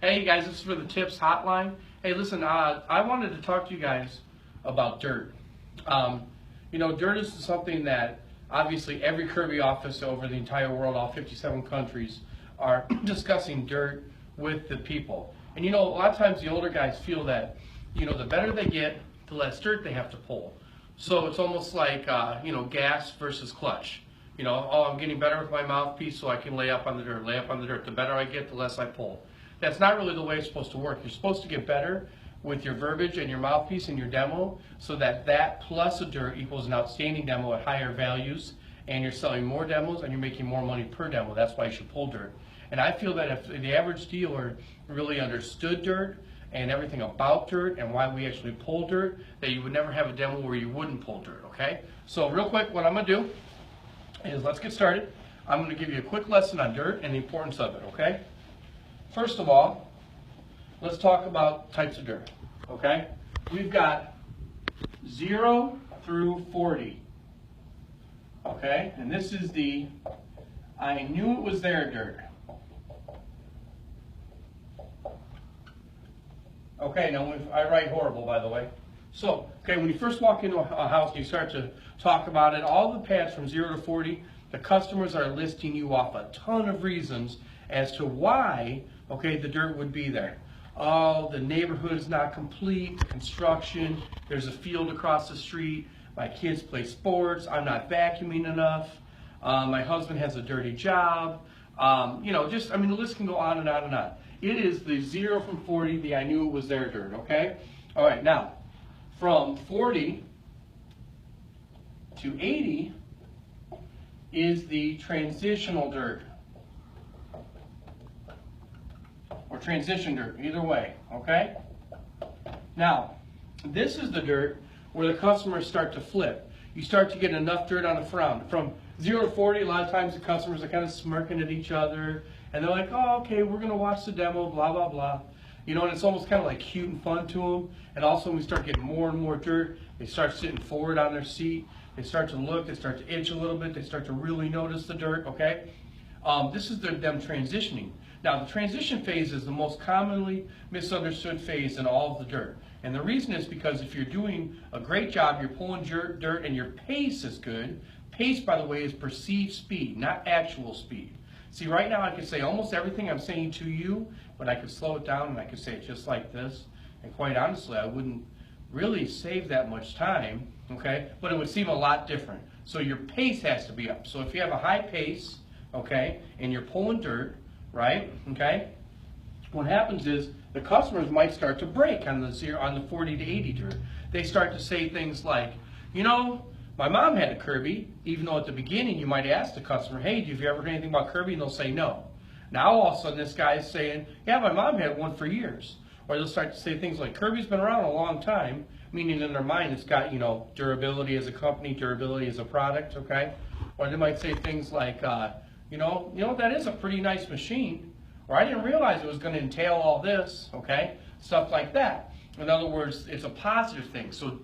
Hey guys, this is for the tips hotline. Hey, listen, I wanted to talk to you guys about dirt. Dirt is something that obviously every Kirby office over the entire world, all 57 countries, are discussing dirt with the people. And a lot of times the older guys feel that, the better they get, the less dirt they have to pull. So it's almost like, gas versus clutch. Oh, I'm getting better with my mouthpiece so I can lay up on the dirt, lay up on the dirt. The better I get, the less I pull. That's not really the way it's supposed to work. You're supposed to get better with your verbiage and your mouthpiece and your demo so that that plus a dirt equals an outstanding demo at higher values, and you're selling more demos and you're making more money per demo. That's why you should pull dirt. And I feel that if the average dealer really understood dirt and everything about dirt and why we actually pull dirt, that you would never have a demo where you wouldn't pull dirt, okay? So real quick, what I'm gonna do is let's get started. I'm gonna give you a quick lesson on dirt and the importance of it, okay? First of all, let's talk about types of dirt, okay? We've got 0 through 40, okay? And this is the I knew it was there dirt. Okay, now I write horrible, by the way. So, okay, when you first walk into a house and you start to talk about it, all the pads from 0 to 40, the customers are listing you off a ton of reasons as to why, okay, the dirt would be there. Oh, the neighborhood is not complete, the construction, there's a field across the street, my kids play sports, I'm not vacuuming enough, my husband has a dirty job, the list can go on and on and on. It is the 0 from 40, the I knew it was there dirt, okay? All right, now, from 40 to 80 is the transitional dirt. Or transition dirt, either way, okay? Now, this is the dirt where the customers start to flip. You start to get enough dirt on the front. From 0 to 40, a lot of times the customers are kind of smirking at each other, and they're like, oh, okay, we're gonna watch the demo, blah, blah, blah. And it's almost kind of like cute and fun to them. And also when we start getting more and more dirt, they start sitting forward on their seat. They start to look, they start to itch a little bit, they start to really notice the dirt, okay? This is them transitioning. Now, the transition phase is the most commonly misunderstood phase in all of the dirt. And the reason is because if you're doing a great job, you're pulling dirt and your pace is good. Pace, by the way, is perceived speed, not actual speed. See, right now I can say almost everything I'm saying to you, but I could slow it down and I could say it just like this. And quite honestly, I wouldn't really save that much time, okay? But it would seem a lot different. So your pace has to be up. So if you have a high pace, okay, and you're pulling dirt, right, okay, what happens is the customers might start to break on the 40 to 80 dirt. They start to say things like, my mom had a Kirby, even though at the beginning you might ask the customer, hey, have you ever heard anything about Kirby? And they'll say no. Now all of a sudden this guy is saying, yeah, my mom had one for years. Or they'll start to say things like, Kirby's been around a long time, meaning in their mind it's got, durability as a company, durability as a product, okay? Or they might say things like, that is a pretty nice machine. Or I didn't realize it was going to entail all this, okay? Stuff like that. In other words, it's a positive thing. So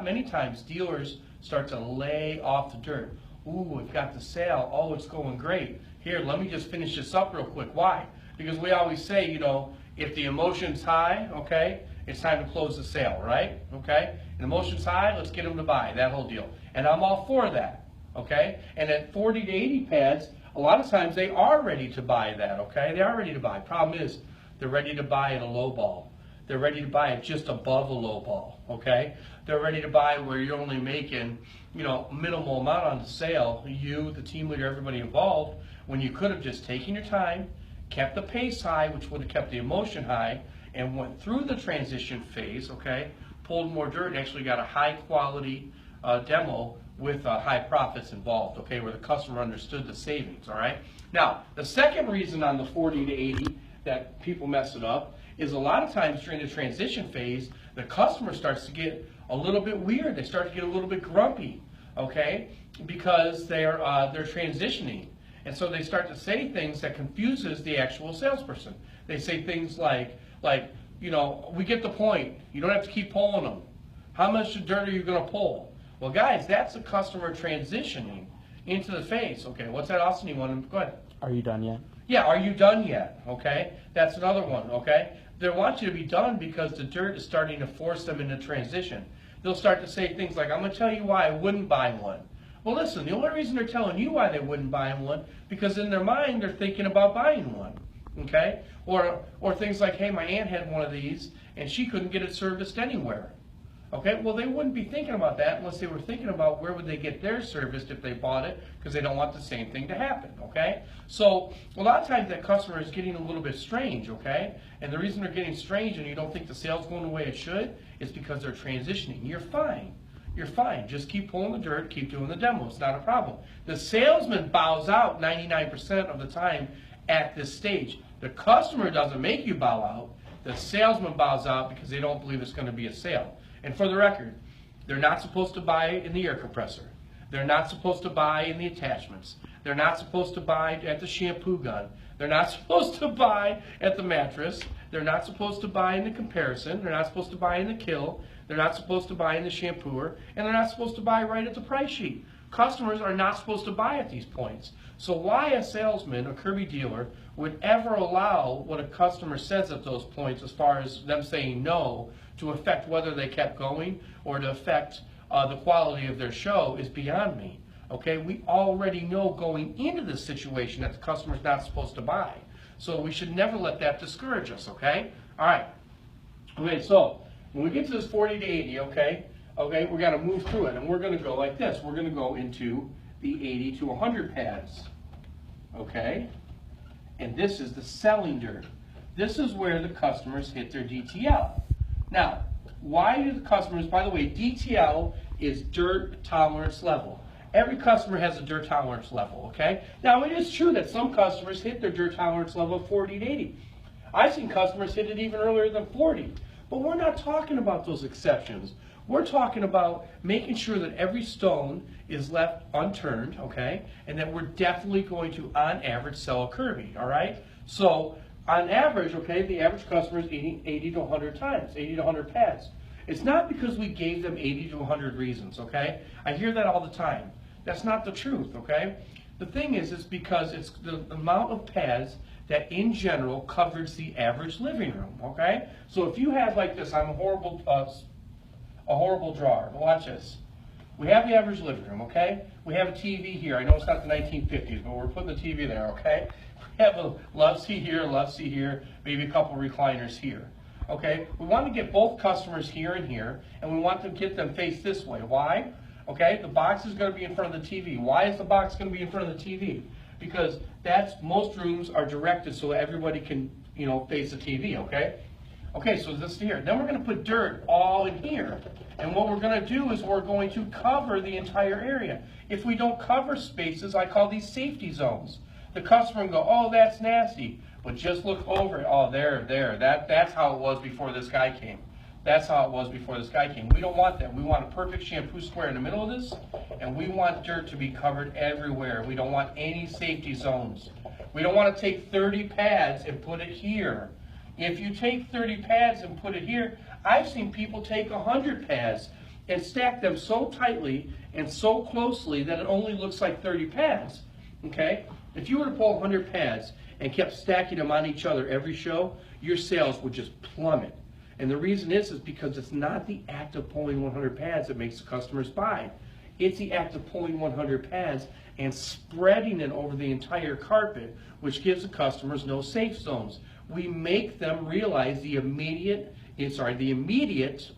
many times dealers start to lay off the dirt. Ooh, we've got the sale. Oh, it's going great. Here, let me just finish this up real quick. Why? Because we always say, if the emotion's high, okay, it's time to close the sale, right? Okay? And emotion's high, let's get them to buy, that whole deal. And I'm all for that, okay? And at 40 to 80 pads, a lot of times they are ready to buy that, okay? They are ready to buy. Problem is, they're ready to buy at a low ball. They're ready to buy it just above a low ball, okay? They're ready to buy where you're only making, minimal amount on the sale, you, the team leader, everybody involved, when you could have just taken your time, kept the pace high, which would have kept the emotion high, and went through the transition phase, okay? Pulled more dirt and actually got a high quality demo with high profits involved, okay, where the customer understood the savings, all right? Now, the second reason on the 40 to 80 that people mess it up is a lot of times during the transition phase, the customer starts to get a little bit weird. They start to get a little bit grumpy, okay, because they're transitioning. And so they start to say things that confuses the actual salesperson. They say things like, we get the point. You don't have to keep pulling them. How much dirt are you going to pull? Well, guys, that's the customer transitioning into the phase. Okay, what's that, Austin? You want to go ahead? Are you done yet? Yeah, are you done yet? Okay, that's another one. Okay, they want you to be done because the dirt is starting to force them into transition. They'll start to say things like, I'm going to tell you why I wouldn't buy one. Well, listen, the only reason they're telling you why they wouldn't buy one, because in their mind they're thinking about buying one. Okay, or things like, hey, my aunt had one of these and she couldn't get it serviced anywhere. Okay, well, they wouldn't be thinking about that unless they were thinking about where would they get theirs serviced if they bought it, because they don't want the same thing to happen, okay? So a lot of times that customer is getting a little bit strange, okay? And the reason they're getting strange and you don't think the sale's going the way it should is because they're transitioning. You're fine. You're fine. Just keep pulling the dirt, keep doing the demo. It's not a problem. The salesman bows out 99% of the time at this stage. The customer doesn't make you bow out. The salesman bows out because they don't believe it's going to be a sale. And for the record, they're not supposed to buy in the air compressor. They're not supposed to buy in the attachments. They're not supposed to buy at the shampoo gun. They're not supposed to buy at the mattress. They're not supposed to buy in the comparison. They're not supposed to buy in the kill. They're not supposed to buy in the shampooer. And they're not supposed to buy right at the price sheet. Customers are not supposed to buy at these points. So why a salesman, a Kirby dealer, would ever allow what a customer says at those points as far as them saying no to affect whether they kept going or to affect the quality of their show is beyond me. Okay, we already know going into this situation that the customer's not supposed to buy. So we should never let that discourage us, okay? All right. Okay, so when we get to this 40 to 80, okay, we got to move through it, and we're going to go like this. We're going to go into the 80 to 100 pads, okay? And this is the selling dirt. This is where the customers hit their DTL. Now, why do the customers, by the way, DTL is dirt tolerance level. Every customer has a dirt tolerance level, okay? Now, it is true that some customers hit their dirt tolerance level of 40 to 80. I've seen customers hit it even earlier than 40. But we're not talking about those exceptions. We're talking about making sure that every stone is left unturned, okay? And that we're definitely going to, on average, sell a Kirby, all right? So, on average, okay, the average customer is eating 80 to 100 times, 80 to 100 pads. It's not because we gave them 80 to 100 reasons, okay? I hear that all the time. That's not the truth, okay? The thing is, it's because it's the amount of pads that in general covers the average living room, okay? So if you have like this, I'm a horrible drawer. Watch this. We have the average living room, okay? We have a TV here. I know it's not the 1950s, but we're putting the TV there, okay? We have a love seat here, maybe a couple recliners here, okay? We want to get both customers here and here, and we want to get them face this way. Why? Okay, the box is going to be in front of the TV. Why is the box going to be in front of the TV? Because most rooms are directed so everybody can, face the TV, okay? Okay, so this here. Then we're going to put dirt all in here. And what we're going to do is we're going to cover the entire area. If we don't cover spaces, I call these safety zones. The customer will go, oh, that's nasty. But just look over it. Oh, there. That's how it was before this guy came. That's how it was before this guy came. We don't want that. We want a perfect shampoo square in the middle of this, and we want dirt to be covered everywhere. We don't want any safety zones. We don't want to take 30 pads and put it here. If you take 30 pads and put it here, I've seen people take 100 pads and stack them so tightly and so closely that it only looks like 30 pads, okay? If you were to pull 100 pads and kept stacking them on each other every show, your sales would just plummet. And the reason is because it's not the act of pulling 100 pads that makes the customers buy. It's the act of pulling 100 pads and spreading it over the entire carpet, which gives the customers no safe zones. We make them realize the immediate,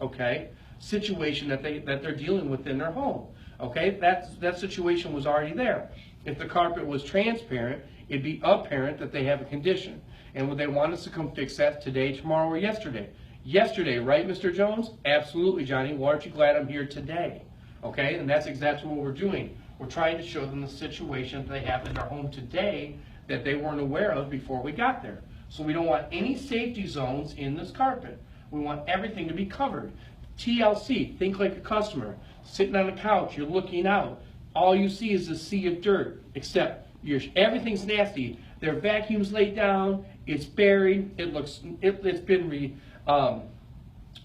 okay, situation that they're dealing with in their home. Okay, that situation was already there. If the carpet was transparent, it'd be apparent that they have a condition. And would they want us to come fix that today, tomorrow, or yesterday? Yesterday, right, Mr. Jones? Absolutely, Johnny. Well, aren't you glad I'm here today? Okay, and that's exactly what we're doing. We're trying to show them the situation that they have in their home today that they weren't aware of before we got there. So we don't want any safety zones in this carpet. We want everything to be covered. TLC, think like a customer. Sitting on a couch, you're looking out. All you see is a sea of dirt, except everything's nasty. Their vacuum's laid down, it's buried, it's been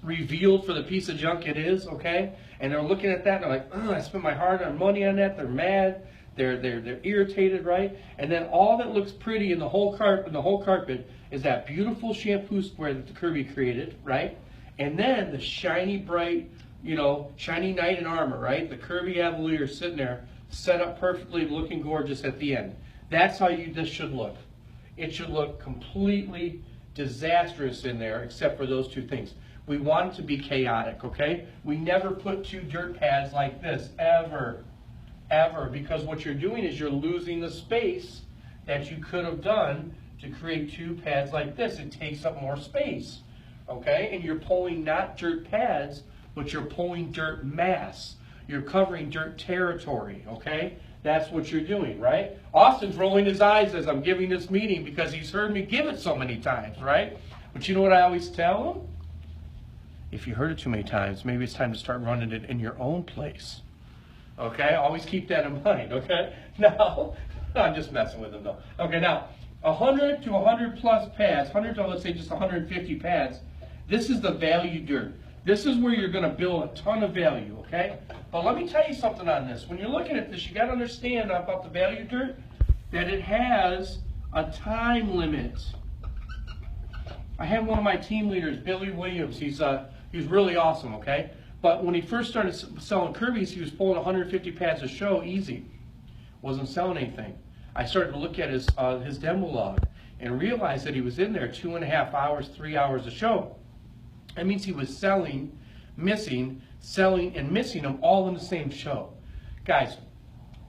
revealed for the piece of junk it is, okay? And they're looking at that and they're like, oh, I spent my hard-earned money on that. They're mad. they're irritated, right? And then all that looks pretty in the whole carpet is that beautiful shampoo square that the Kirby created, right? And then the shiny, bright, shiny knight in armor, right? The Kirby Cavalier sitting there, set up perfectly, looking gorgeous at the end. That's how this should look. It should look completely disastrous in there, except for those two things. We want it to be chaotic, okay? We never put two dirt pads like this, ever, because what you're doing is you're losing the space that you could have done to create two pads like this. It takes up more space, okay? And you're pulling not dirt pads, but you're pulling dirt mass. You're covering dirt territory, okay? That's what you're doing, right? Austin's rolling his eyes as I'm giving this meeting because he's heard me give it so many times, right? But you know what I always tell him? If you heard it too many times, maybe it's time to start running it in your own place. Okay? Always keep that in mind, okay? Now, I'm just messing with him though. Okay, now, 100 to 100 plus pads, 100 to let's say just 150 pads, this is the value dirt. This is where you're going to build a ton of value, okay? But let me tell you something on this. When you're looking at this, you got to understand about the value dirt that it has a time limit. I had one of my team leaders, Billy Williams. He's really awesome, okay? But when he first started selling Kirby's, he was pulling 150 pads a show, easy. Wasn't selling anything. I started to look at his demo log and realized that he was in there 2.5 hours, 3 hours a show. That means he was selling, missing, selling, and missing them all in the same show. Guys,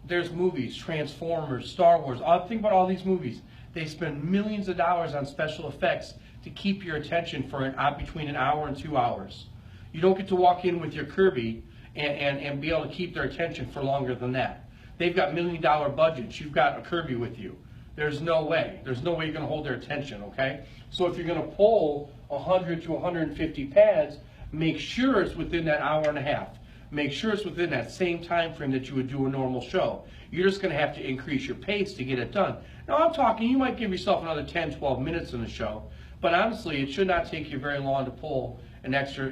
there's movies, Transformers, Star Wars, think about all these movies. They spend millions of dollars on special effects to keep your attention for between an hour and 2 hours. You don't get to walk in with your Kirby and be able to keep their attention for longer than that. They've got $1 million budgets. You've got a Kirby with you. There's no way. There's no way you're going to hold their attention, okay? So if you're going to pull 100 to 150 pads, make sure it's within that hour and a half. Make sure it's within that same time frame that you would do a normal show. You're just going to have to increase your pace to get it done. Now I'm talking, you might give yourself another 10, 12 minutes in the show, but honestly, it should not take you very long to pull an extra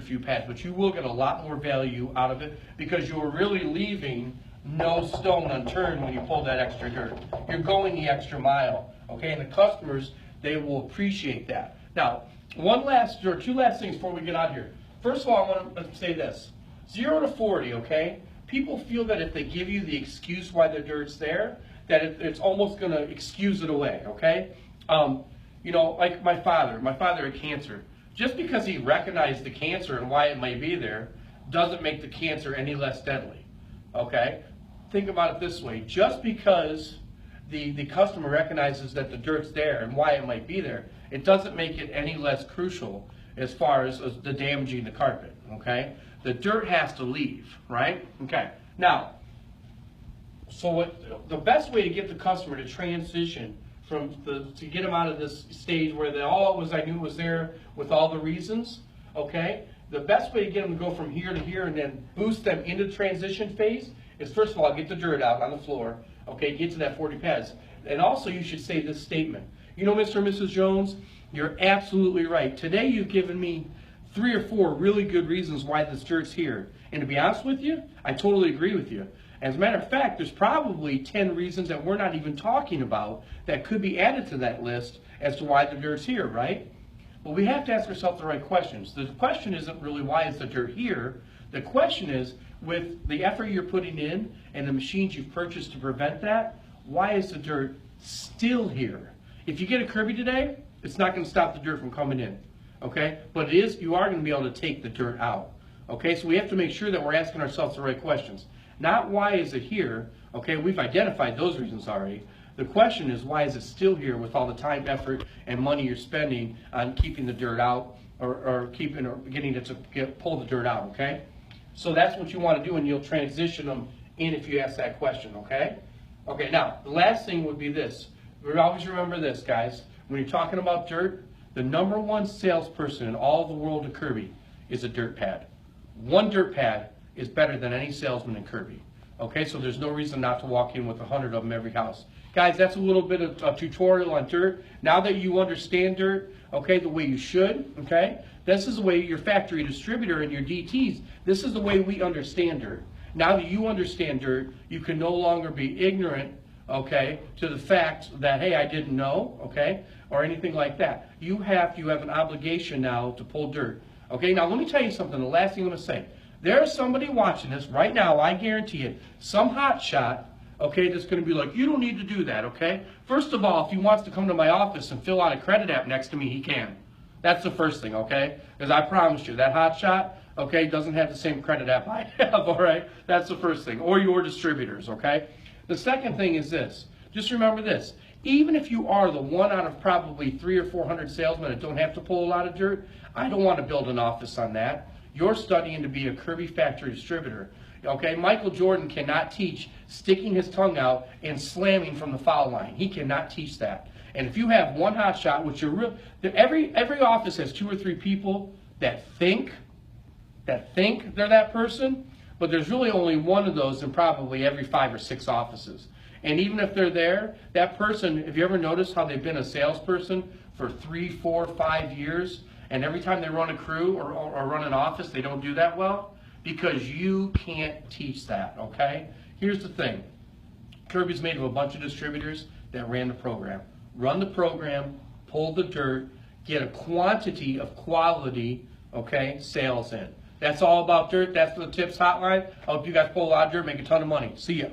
few pads. But you will get a lot more value out of it because you're really leaving no stone unturned when you pull that extra dirt. You're going the extra mile, okay? And the customers, they will appreciate that. Now, two last things before we get out here. First of all, I want to say this. 0 to 40, okay? People feel that if they give you the excuse why the dirt's there, that it's almost going to excuse it away, okay? Like my father had cancer. Just because he recognized the cancer and why it might be there doesn't make the cancer any less deadly, okay? Think about it this way. Just because the customer recognizes that the dirt's there and why it might be there, it doesn't make it any less crucial as far as the damaging the carpet, okay? The dirt has to leave, right? Okay. Now, so the best way to get the customer to transition to get them out of this stage where all it was I knew was there with all the reasons, okay? The best way to get them to go from here to here and then boost them into the transition phase is, first of all, get the dirt out on the floor, okay? Get to that 40 pads. And also you should say this statement. Mr. and Mrs. Jones, you're absolutely right. Today you've given me 3 or 4 really good reasons why this dirt's here. And to be honest with you, I totally agree with you. As a matter of fact, there's probably 10 reasons that we're not even talking about that could be added to that list as to why the dirt's here, right? But we have to ask ourselves the right questions. The question isn't really why is the dirt here. The question is, with the effort you're putting in and the machines you've purchased to prevent that, why is the dirt still here? If you get a Kirby today, it's not going to stop the dirt from coming in, okay? But you are going to be able to take the dirt out, okay? So we have to make sure that we're asking ourselves the right questions. Not why is it here, okay? We've identified those reasons already. The question is, why is it still here with all the time, effort, and money you're spending on keeping the dirt out or getting it to pull the dirt out, okay? So that's what you want to do, and you'll transition them in if you ask that question, okay? Okay, now, the last thing would be this. Always remember this, guys. When you're talking about dirt, the #1 salesperson in all the world of Kirby is a dirt pad. One dirt pad is better than any salesman in Kirby. Okay, so there's no reason not to walk in with 100 of them every house. Guys, that's a little bit of a tutorial on dirt. Now that you understand dirt, okay, the way you should, okay, this is the way your factory distributor and your DTs, this is the way we understand dirt. Now that you understand dirt, you can no longer be ignorant, okay, to the fact that, hey, I didn't know, okay, or anything like that. You have an obligation now to pull dirt. Okay, now let me tell you something, the last thing I'm going to say. There's somebody watching this right now, I guarantee it, some hotshot, okay, that's going to be like, you don't need to do that, okay? First of all, if he wants to come to my office and fill out a credit app next to me, he can. That's the first thing, okay? Because I promise you, that hotshot, okay, doesn't have the same credit app I have, all right? That's the first thing, or your distributors, okay? The second thing is this. Just remember this. Even if you are the one out of probably 300 or 400 salesmen that don't have to pull a lot of dirt, I don't want to build an office on that. You're studying to be a Kirby factory distributor. Okay, Michael Jordan cannot teach sticking his tongue out and slamming from the foul line. He cannot teach that. And if you have one hot shot, which you're real, every office has 2 or 3 people that think they're that person, but there's really only one of those in probably every 5 or 6 offices. And even if they're there, that person, have you ever noticed how they've been a salesperson for 3, 4, 5 years, and every time they run a crew or run an office, they don't do that well? Because you can't teach that, okay? Here's the thing. Kirby's made of a bunch of distributors that ran the program. Run the program, pull the dirt, get a quantity of quality, okay, sales in. That's all about dirt. That's the tips hotline. I hope you guys pull a lot of dirt, make a ton of money. See ya.